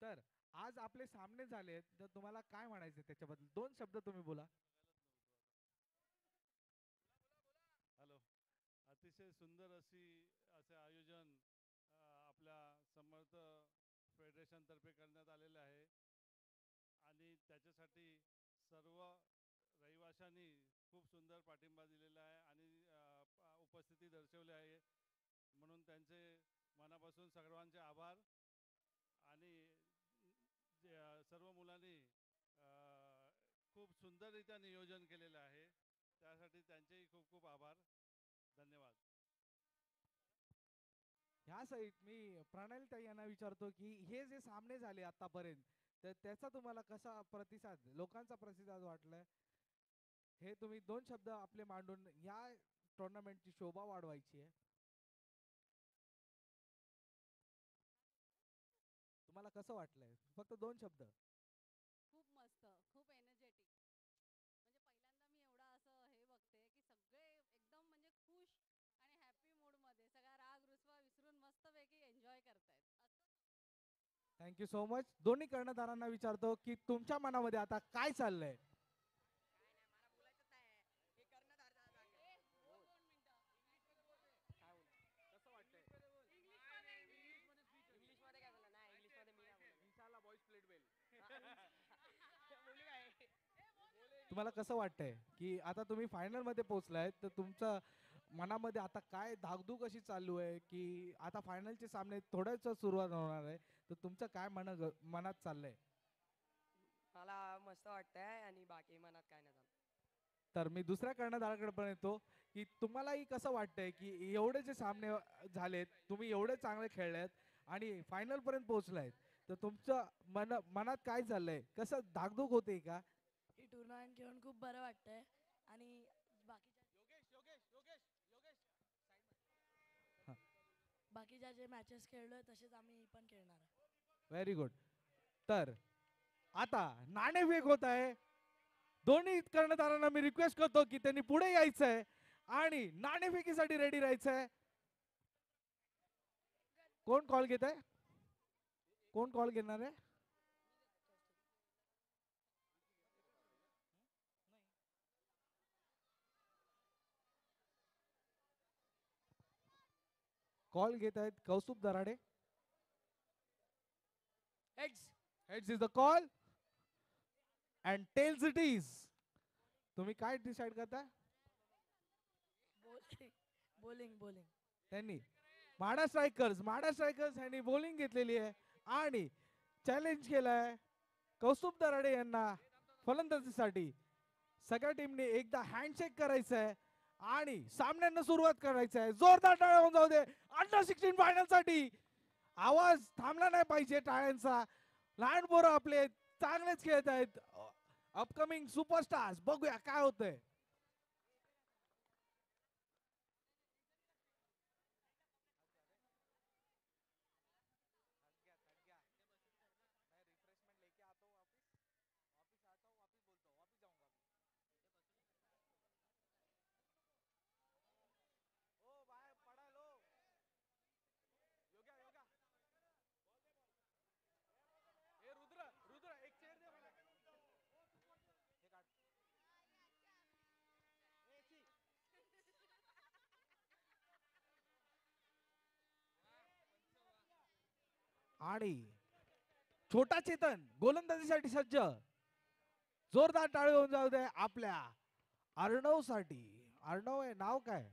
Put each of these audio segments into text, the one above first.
तर आज आपले सामने झाले तर तुम्हाला काय म्हणायचं त्याच्याबद्दल दोन शब्द तुम्ही बोला. हॅलो. अतिशय सुंदर असे आयोजन आपल्या समर्थ फेडरेशनतर्फे करण्यात आलेले आहे आणि त्याच्यासाठी सर्व रहिवाशांनी खूप सुंदर पाठिंबा दिलेला आहे आणि उपस्थिती दर्शवली आहे, म्हणून त्यांचे मनापासून सर्वांचे आभार. आणि सर्व मुलांनी खूप सुंदररित्या नियोजन केलेलं आहे, त्यासाठी त्यांचेही खूप खूप आभार. धन्यवाद. ह्या साईड मी प्रणाली ताई यांना विचारतो की हे जे सामने झाले आतापर्यंत तर त्याचा तुम्हाला कसा प्रतिसाद लोकांचा प्रतिसाद वाटलाय हे तुम्ही दोन शब्द आपले मांडून या टुर्नामेंटची शोभा वाढवायची आहे. तुम्हाला कसं वाटलंय फक्त दोन शब्द. खूप मस्त, खूप एनर्जेटिक. म्हणजे पहिल्यांदा मी एवढा असं हे बघते की सगळे एकदम म्हणजे खुश आणि हॅपी मूडमध्ये सगळा राग रुसवा विसरून मस्तपैकी एन्जॉय करतायत असं. Thank you so much. दोन्ही कर्णधारांना विचारतो की तुमच्या मनामध्ये आता काय चाललंय. काय नाही, मला बोलायचंच आहे. हे कर्णधार ए, बोल 2 मिनिटं काय बोल कसं वाटतंय इंग्लिशमध्ये इंग्लिश मध्ये काय बोलला नाही, इंग्लिश मध्ये मी नाही बोलत. इन्शाला बॉयज प्लेड वेल. बोलू काय तुम्हाला कसं वाटतंय की आता तुम्ही फायनल मध्ये पोहोचलाय तर तुमचं मनामध्ये आता काय धाकधूक अशी चालू आहे की आता फायनलचे सामने थोड्याच सुरुवात होणार आहे तर तुमचं काय मनात चाललंय. मला मस्त वाटतंय आणि बाकी मनात काय नाही झालं. तर मी दुसऱ्या कर्णधाराकडे पण येतो की तुम्हालाही कसं वाटतंय की एवढे जे सामने झालेत तुम्ही एवढे चांगले खेळलेत आणि फायनल पर्यंत पोहोचलायत तर तुमचं मनात काय चाललंय कसं धाकधूक होते का. ही टुर्नामेंट खेळून खूप बरं वाटतंय आणि बाकीच्या बाकीच्या जे मॅचेस खेळलोय तसेच आम्ही पण खेळणार आहे. Very good. तर आता नाणेफेक होत आहे. दोन्ही कर्णधारांना मी रिक्वेस्ट करतो की त्यांनी पुढे यायचंय आणि नाणेफेकीसाठी रेडी राहायचंय. कोण कॉल घेत आहे कोण कॉल घेणार आहे. कॉल घेत आहेत Kaustubh Darade. Heads. Heads is the call and tails it is. तुम्ही काय डिसाइड करता. बॉलिंग बॉलिंग बॉलिंग त्यांनी माडा स्ट्रायकर्स यांनी बॉलिंग घेतलेली आहे आणि चॅलेंज केलाय कौस्तुभ दराडे यांना फलंदाजीसाठी. सगळ्या टीमने एकदा हँडशेक करायचं आहे आणि सामन्यांना सुरुवात करायचं आहे. जोरदार टाळ्या होऊन जाऊ दे अंडर 16 फायनल साठी. आवाज थांबला नाही पाहिजे टाळ्यांचा. लहान पोरं आपले चांगलेच खेळत आहेत. Upcoming superstars. बघूया काय होतंय. आणि छोटा चेतन गोलंदाजीसाठी सज्ज. जोरदार टाळी होऊन जाऊ दे आपल्या अर्णव साठी. अर्णव आहे नाव काय.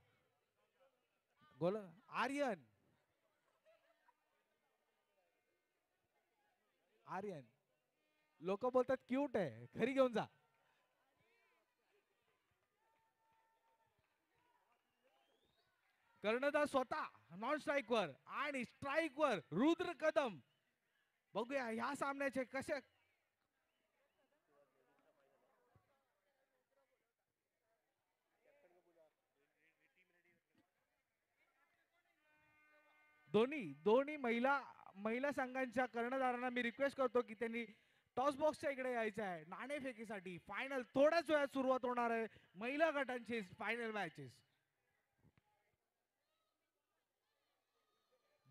आर्यन. आर्यन. लोक बोलतात क्यूट आहे घरी घेऊन जा. कर्णधार स्वतः नॉन स्ट्राईक वर आणि स्ट्राईक वर रुद्र कदम. बघूया ह्या सामन्याचे कसे. दोन्ही दोन्ही महिला संघांच्या कर्णधारांना मी रिक्वेस्ट करतो की त्यांनी टॉस बॉक्सच्या इकडे यायचं आहे. नाणेफेकीसाठी फायनल थोड्याच वेळात सुरुवात होणार आहे. महिला गटांची फायनल मॅचेस.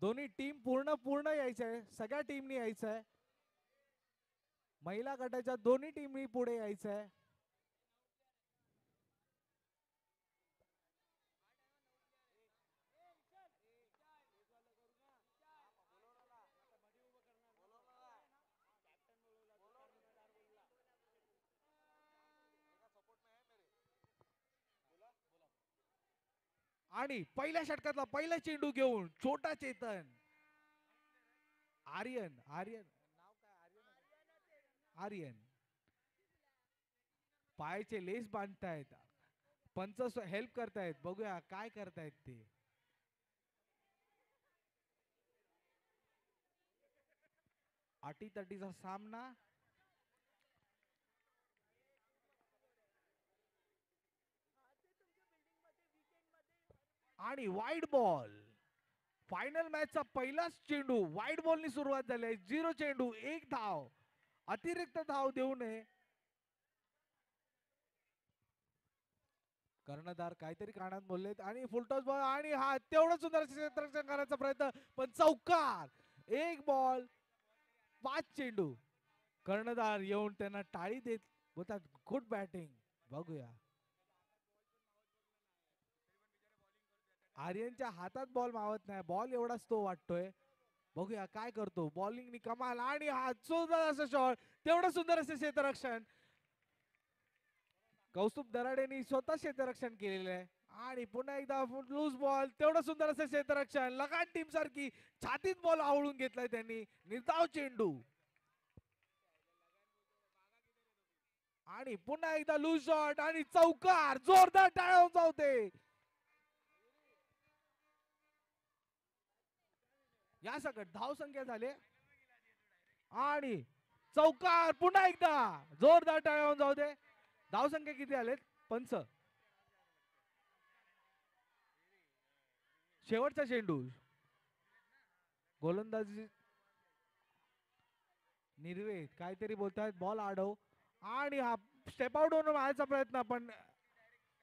दोन्ही टीम पूर्ण यायचं आहे. सगळ्या टीमनी यायचं आहे. महिला गटाच्या दोन्ही टीमनी पुढे यायचंय. आणि पहिल्या षटकातला पहिला चेंडू घेऊन छोटा चेतन आर्यन आर्यन आर्यन पायाचे लेस बांधतायत. पंच हेल्प करतायत. बघूया काय करतायत ते. अटीतटीचा सामना. आणि वाईड बॉल. फायनल मॅचचा पहिलाच चेंडू वाईड बॉलनी सुरुवात झाली आहे. 0 चेंडू 1 धाव. अतिरिक्त धाव देऊ नये. कर्णधार काहीतरी कानात बोललेत आणि फुलटॉस बॉल आणि हा तेवढं सुंदर क्षेत्ररक्षण करण्याचा प्रयत्न पण चौकार. 1 बॉल 5 चेंडू. कर्णधार येऊन त्यांना टाळी देत बोलतात गुड बॅटिंग. बघूया आर्यनच्या हातात बॉल मावत नाही. बॉल एवढाच तो वाटतोय. बघूया काय करतो. बॉलिंग कमाल आणि हा सुंदर असं शॉट. तेवढं सुंदर असं क्षेत्ररक्षण. कौस्तुभ दराडेनी स्वतः क्षेत्ररक्षण केलेलं आहे. आणि पुन्हा एकदा लूज बॉल. तेवढं सुंदर असं क्षेत्ररक्षण. लगान टीम सारखी छातीत बॉल आवळून घेतलाय त्यांनी. निर्धाव चेंडू आणि पुन्हा एकदा लूज शॉट आणि चौकार. जोरदार टाळ्या जाऊते. या सकट धाव संख्या झाले आणि चौकार. पुन्हा एकदा जोरदार टाळ्या जाऊ दे. धाव संख्या किती आलेत पंच. शेवटचा चेंडू. गोलंदाजी निर्वेद काहीतरी बोलतायत. बॉल आडव आणि हा स्टेप आउट होऊन मारायचा प्रयत्न पण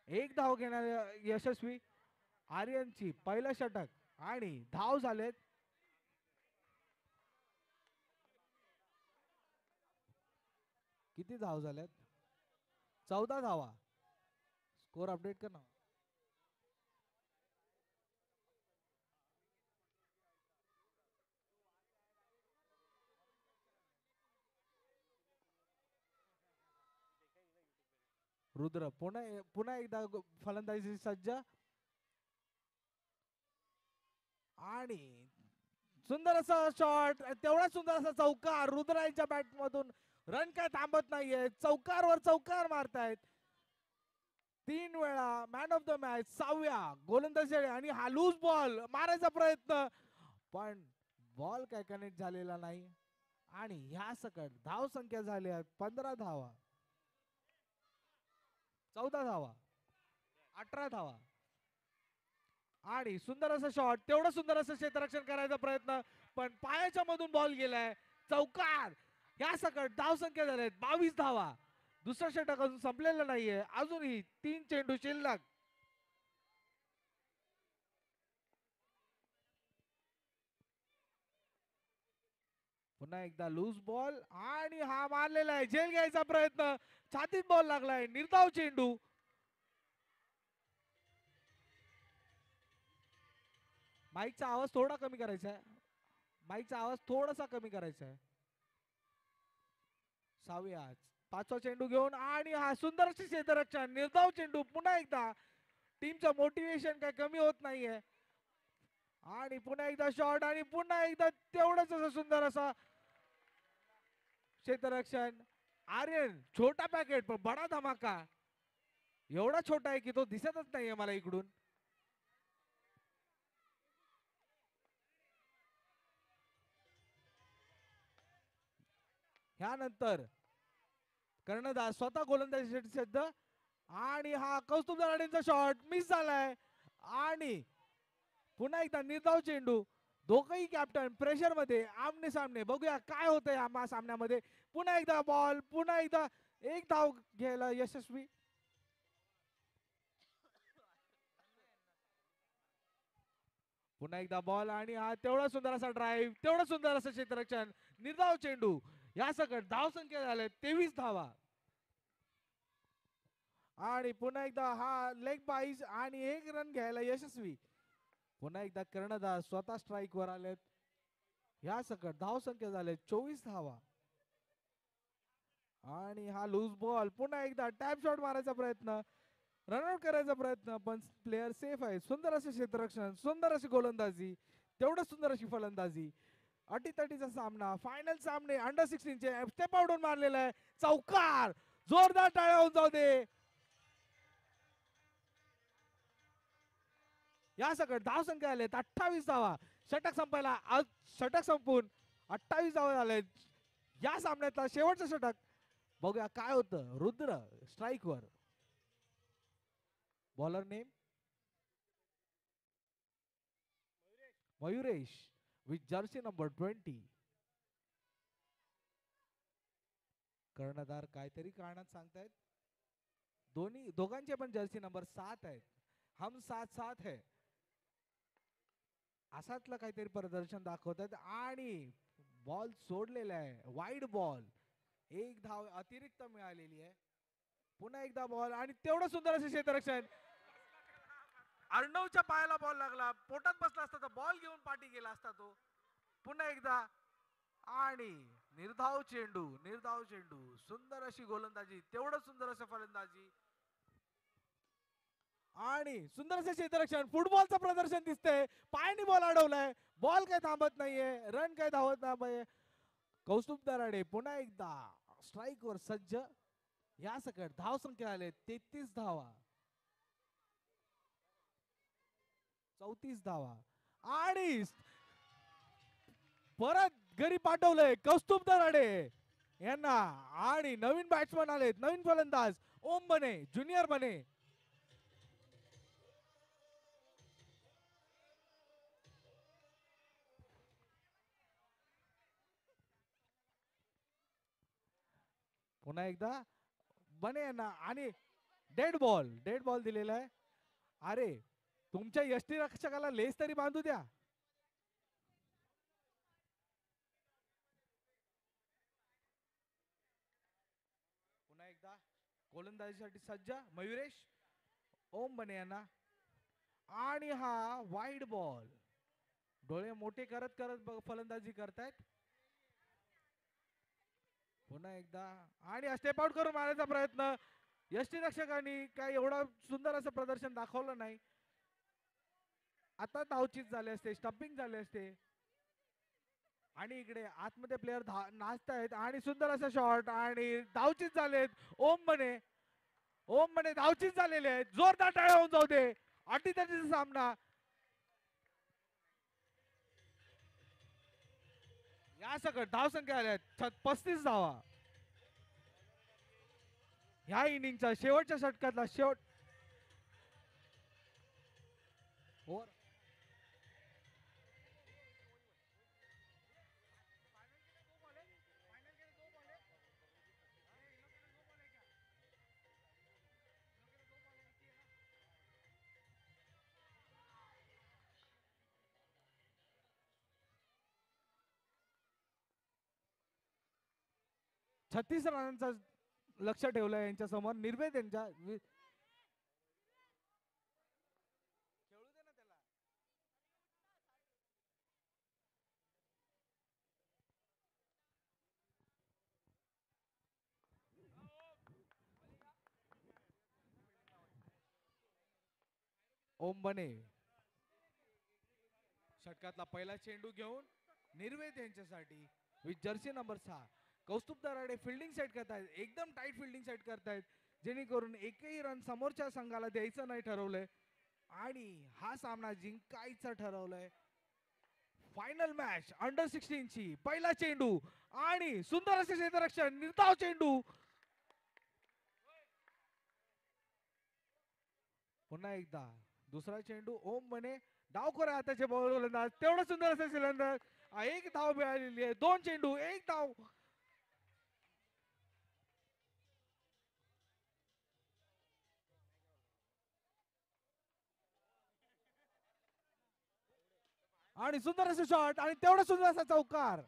1 धाव घेणार यशस्वी. आर्यनची पहिलं षटक आणि धाव झालेत. किती धाव झाल्यात. 14 धावा. स्कोर अपडेट कर ना. रुद्र पुन्हा एकदा फलंदाजी सज्ज आणि सुंदर असा शॉट. तेवढा सुंदर असा चौकार. रुद्रांच्या बॅट मधून रन काय थांबत नाहीये. चौकारवर चौकार मारतायत. 3 वेळा मॅन ऑफ द मॅच. 6व्या गोलंदाजी आणि हा लूज बॉल मारायचा प्रयत्न पण बॉल काय कनेक्ट झालेला नाही. आणि ह्या सकट धाव संख्या झाल्या 15 धावा. 14 धावा 18 धावा. आणि सुंदर असं शॉट. तेवढं सुंदर असं क्षेत्ररक्षण करायचा प्रयत्न पण पायाच्या मधून बॉल गेलाय. चौकार. या सकट धाव संख्या झाल्यात 22 धावा. दुसरं षटक अजून संपलेलं नाहीये. अजूनही 3 चेंडू शिल्लक. पुन्हा एकदा लूज बॉल आणि हा मारलेला आहे. झेल घ्यायचा प्रयत्न. छातीत बॉल लागलाय. निर्धाव चेंडू. माईकचा आवाज थोडा कमी करायचा आहे. माईकचा आवाज थोडासा कमी करायचा आहे. 6व्या 5वा चेंडू घेऊन आणि हा सुंदर क्षेत्ररक्षण. निर्धाव चेंडू. पुन्हा एकदा टीमचं मोटिवेशन काय कमी होत नाहीये. आणि पुन्हा एकदा शॉट आणि पुन्हा एकदा तेवढंच असं सुंदर असा क्षेत्ररक्षण. आर्यन छोटा पॅकेट पण बडा धमाका. एवढा छोटा आहे की तो दिसतच नाहीये मला इकडून. ह्यानंतर कर्णधार स्वतः गोलंदाजीसाठी सज्ज आणि हा कौस्तुभ दराडेंचा शॉट मिस झालाय. आणि पुन्हा एकदा निर्धाव चेंडू. दोघही कॅप्टन प्रेशर मध्ये आमने सामने. बघूया काय होतंय या सामन्यामध्ये. पुन्हा एकदा बॉल. पुन्हा एकदा 1 धाव घ्यायला यशस्वी. पुन्हा एकदा बॉल आणि हा तेवढा सुंदर असा ड्राईव्ह. तेवढा सुंदर असं क्षेत्ररक्षण. निर्धाव चेंडू. या सकट धावसंख्या झाल्या 23 धावा. आणि पुन्हा एकदा हा लेग बाईज आणि 1 रन घ्यायला यशस्वी. पुन्हा एकदा कर्णधार स्वतः स्ट्राईक वर आलेत. या सकट धावसंख्या झाले 24 धावा. आणि हा लूज बॉल पुन्हा एकदा टॅप शॉट मारायचा प्रयत्न, रनआउट करायचा प्रयत्न, पण प्लेअर सेफ आहे. सुंदर असे क्षेत्ररक्षण, सुंदर अशी गोलंदाजी, तेवढं सुंदर अशी फलंदाजी. अटीतटीचा सामना, फायनल सामने अंडर 16 चे स्टेप आउट मारलेला आहे. चौकार, जोरदार टाळ्या होऊन जाऊ दे. या सकट धावसंख्या आलेत 28 धावा. षटक संपायला आज षटक संपून 28 धावा झाले. या सामन्यातला शेवटचं षटक बघूया काय होतं. रुद्र स्ट्राईक वर. Bowler name Mayuresh with Jersey number 20. कर्णधार काहीतरी कारणात सांगतायत. दोघांचे पण जर्सी नंबर 7 आहेत. हम साथ साथ है असातलं काहीतरी प्रदर्शन दाखवतात. आणि बॉल सोडलेला आहे, वाईड बॉल. 1 धाव अतिरिक्त मिळालेली आहे. पुन्हा एकदा बॉल आणि तेवढं सुंदर असे क्षेत्ररक्षण. अर्णवच्या पायाला बॉल लागला, पोटात बसला असता तर बॉल घेऊन पाठी गेला असता तो. पुन्हा एकदा आणि निर्धाव चेंडू, निर्धाव चेंडू. सुंदर अशी गोलंदाजी, तेवढं सुंदर असं फलंदाजी आणि सुंदर असे क्षेत्ररक्षण. फुटबॉलचं प्रदर्शन दिसतंय. पायाने बॉल अडवलाय, बॉल काय थांबत नाहीये, रन काय धावत नाहीये. कौस्तुभ दराडे पुन्हा एकदा स्ट्राईक वर सज्ज. या सकट धाव संख्या आले 33 धावा, 34 धावा. आणि परत घरी पाठवलंय कौस्तुभ दराडे यांना. आणि नवीन बॅट्समन आलेत, नवीन फलंदाज ओम बने, ज्युनियर बने. पुन्हा एकदा बने यांना आणि डेड बॉल दिलेला आहे. अरे तुमच्या यष्टीरक्षकाला लेस तरी बांधू द्या. पुन्हा एकदा गोलंदाजीसाठी सज्ज मयुरेश ओम बने यांना. आणि हा वाईड बॉल. डोळे मोठे करत करत फलंदाजी करतायत. पुन्हा एकदा आणि स्टेप आउट करून मारायचा प्रयत्न. यष्टीरक्षकांनी काय एवढा सुंदर असं प्रदर्शन दाखवलं नाही. आता धावचीत झाले असते, स्टंपिंग झाले असते. आणि इकडे आतमध्ये प्लेयर नाचतायत आणि सुंदर असा शॉट आणि धावचीत झालेत. ओम बने धावचीत झालेले आहेत. जोरदार टाळ्या होऊन जाऊ दे. अटीतटीचा सामना. या सकट धाव संख्या आल्या 35 धावा. ह्या इनिंगचा शेवटच्या षटकातला शेवट. छत्तीस रनांचा लक्ष ठेवलंय यांच्या समोर. निर्वेद यांच्या ओम बने षटकातला पहिला चेंडू घेऊन निर्वेद यांच्यासाठी with Jersey number 6. Kaustubh Darade fielding set करतायत, एकदम टाइट फिल्डिंग सेट करतायत, जेणेकरून एकही रन समोरच्या संघाला द्यायचं नाही ठरवलंय. आणि हा सामना जिंकायचं ठरवलंय. फायनल मॅच अंडर 16 ची. पहिला चेंडू आणि सुंदर असे क्षेत्ररक्षण, निर्धाव चेंडू. पुन्हा एकदा दुसरा चेंडू. ओम बने डावखोऱ्या हाताचे बॉल गोलंदाज, तेवढं सुंदर असे सिलेंडर. 1 धाव मिळालेली आहे. 2 चेंडू 1 धाव. आणि सुंदर असे शॉट आणि तेवढा सुंदर असा चौकार.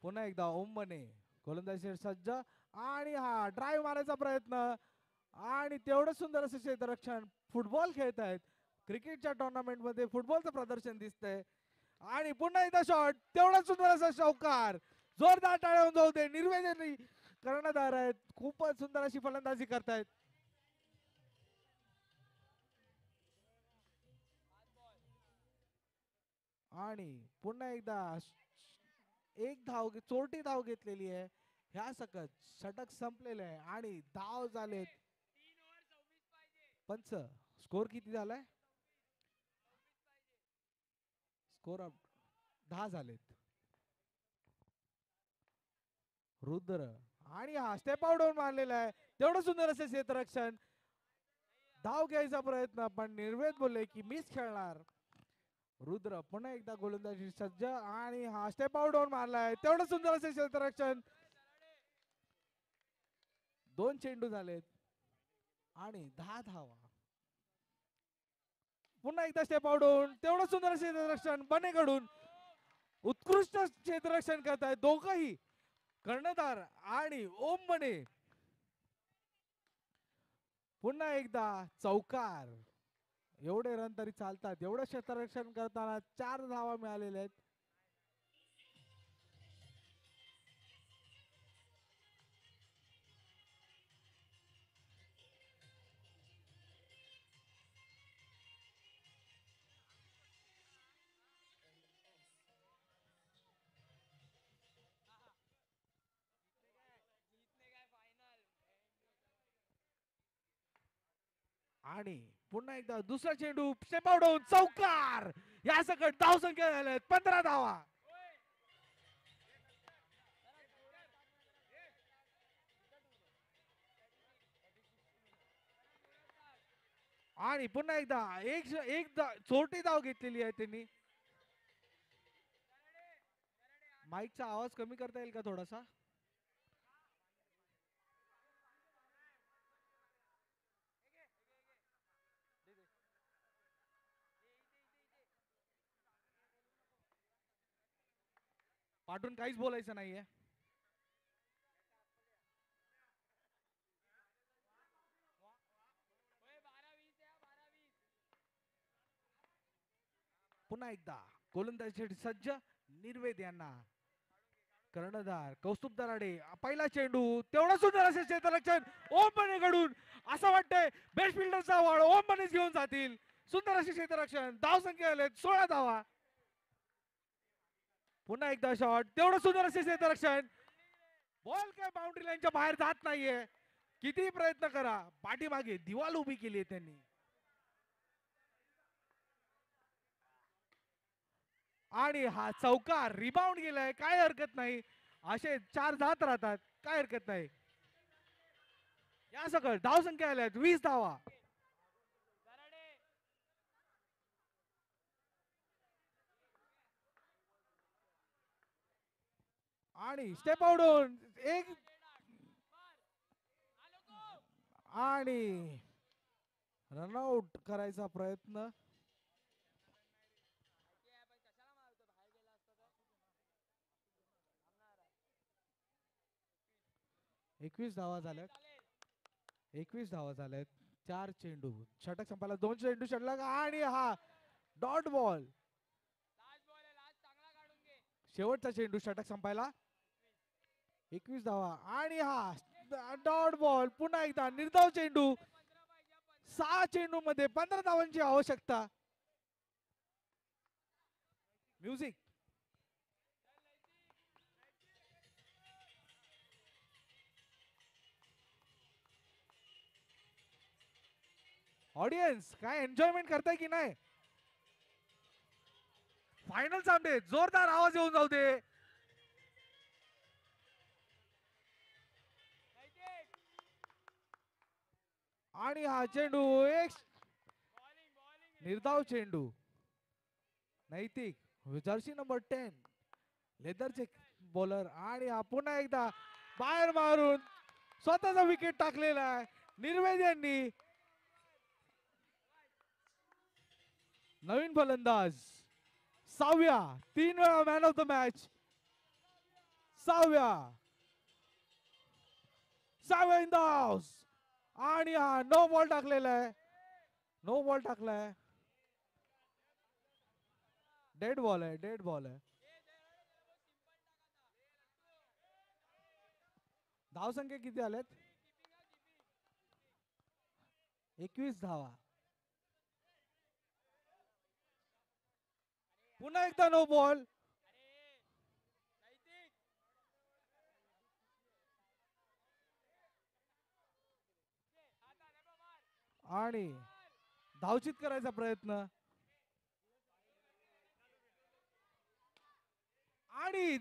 पुन्हा एकदा ओम मने गोलंदाजी सज्ज आणि हा ड्राईव्ह मारायचा प्रयत्न आणि तेवढं सुंदर असं क्षेत्ररक्षण. फुटबॉल खेळत आहेत क्रिकेटच्या टुर्नामेंट मध्ये, फुटबॉलचं प्रदर्शन दिसतंय आणि पुन्हा एकदा शॉट, तेवढा सुंदर असा चौकार. जोरदार टाळ्या होऊन जाऊ दे. निर्वेदन कर्णधार आहेत, खूपच सुंदर अशी फलंदाजी करतायत. आणि पुन्हा एकदा एक धाव चोरटी धाव घेतलेली आहे. ह्या सकट षटक संपलेलं आहे आणि धाव झालेत. पंच स्कोर किती झालाय? स्कोर 10 झालेत. रुद्र आणि हा स्टेप आउट होऊन मारलेला आहे. तेवढं सुंदर असे क्षेत्ररक्षण. धाव घ्यायचा प्रयत्न पण निर्वेद बोलले की मीच खेळणार. रुद्र पुन्हा एकदा गोलंदाजी सज्ज आणि हा स्टेप आउट होऊन मारलाय. तेवढं सुंदर असे क्षेत्ररक्षण. 2 चेंडू झालेत आणि 10 धावा. पुन्हा एकदा स्टेप आउट होऊन तेवढं सुंदर क्षेत्ररक्षण बनेकडून. उत्कृष्ट क्षेत्ररक्षण करतायत दोघंही, कर्णधार आणि ओम मने. पुन्हा एकदा चौकार. एवढे रन तरी चालतात. एवढं क्षेत्ररक्षण करताना 4 धावा मिळालेल्या आहेत. आणि पुन्हा एकदा दुसरा चेंडू स्टेप आउट होऊन चौकार. या सकट धाव संख्या झाल्यात 15 धावा. आणि पुन्हा एकदा एक चोरटी धाव घेतलेली आहे त्यांनी. माईकचा आवाज कमी करता येईल का थोडासा? पाठून काहीच बोलायचं नाहीये. पुन्हा एकदा गोलंदाजीसाठी सज्ज निर्वेद यांना. कर्णधार कौस्तुभ दराडे. पहिला चेंडू तेवढा सुंदर असे क्षेत्ररक्षण ओम मनेकडून. असं वाटतंय बेस्ट फिल्डरचा अवॉर्ड ओम मनेच घेऊन जातील. सुंदर असे क्षेत्ररक्षण. धाव संख्या आले 16 धावा. पुन्हा एकदा शॉट, तेवढं सुंदर असे क्षेत्ररक्षण. बॉल काय बाउंड्री लाईनच्या बाहेर जात नाहीये. किती प्रयत्न करा, पाठीमागे दिवाल उभी केली आहे त्यांनी. आणि हा चौकार रिबाउंड गेलाय. काय हरकत नाही, असे 4 जात राहतात, काय हरकत नाही. या सकट धाव संख्या आल्यात 20 धावा. आणि स्टेप आउट होऊन एक आणि रनआउट करायचा प्रयत्न. एकवीस धावा झाल्यात. 21 धावा झाल्यात. 4 चेंडू षटक संपायला 2 चेंडू शिल्लक आणि हा डॉट बॉल. शेवटचा चेंडू षटक संपायला 21 धावा आणि हा डॉट बॉल. पुन्हा एकदा निर्धाव चेंडू. 6 चेंडू मध्ये 15 धावांची आवश्यकता. म्युझिक. ऑडियन्स काय एन्जॉयमेंट करताय की नाही? फायनल सामने जोरदार आवाज येऊन जाऊ दे. आणि हा चेंडू एक निर्धाव चेंडू. नैतिक जर्सी नंबर 10 लेदरचे बॉलर आणि हा पुन्हा एकदा बाहेर मारून स्वतःचा विकेट टाकलेला आहे निर्वेद यांनी. नवीन फलंदाज 6व्या 3 वेळा मॅन ऑफ द मॅच सहाव्या इन द हाऊस आणि हा नो बॉल टाकलेला आहे. नो बॉल टाकलाय. डेड बॉल आहे. डेड बॉल आहे. धावसंख्या किती आलेत? 21 धावा. पुन्हा एकदा नो बॉल. आणि धावचित करायचा प्रयत्न आणि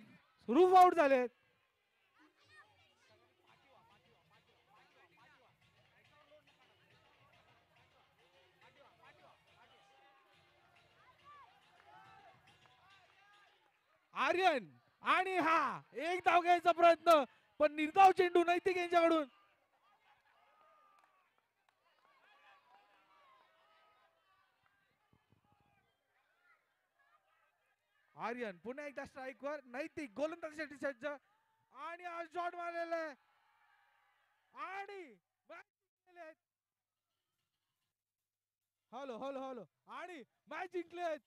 रूफ आउट झालेत. आर्यन आणि हा एक धाव घ्यायचा प्रयत्न पण निर्धाव चेंडू नैतिक यांच्याकडून. आर्यन पुन्हा एकदा स्ट्राईक वर. नैतिक गोलंदाजीसाठी सज्ज आणि हा शॉट मारलेला आहे आणि हॅलो हॅलो हॅलो आणि मॅच जिंकलेत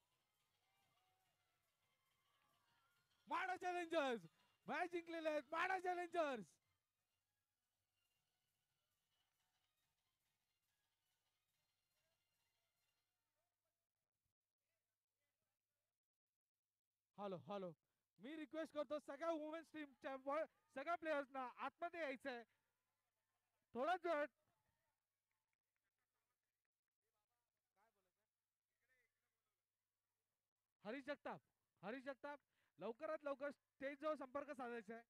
माडा चॅलेंजर्स. मॅच जिंकलेले आहेत माडा चॅलेंजर्स. हॅलो हॅलो मी रिक्वेस्ट करतो सगळ्या वुमेन्स टीमच्या सगळ्या प्लेयर्सना आतमध्ये यायचंय थोडंच वेळ. हरीश जगताप लवकरात लवकर स्टेज जवळ संपर्क साधायचा आहे.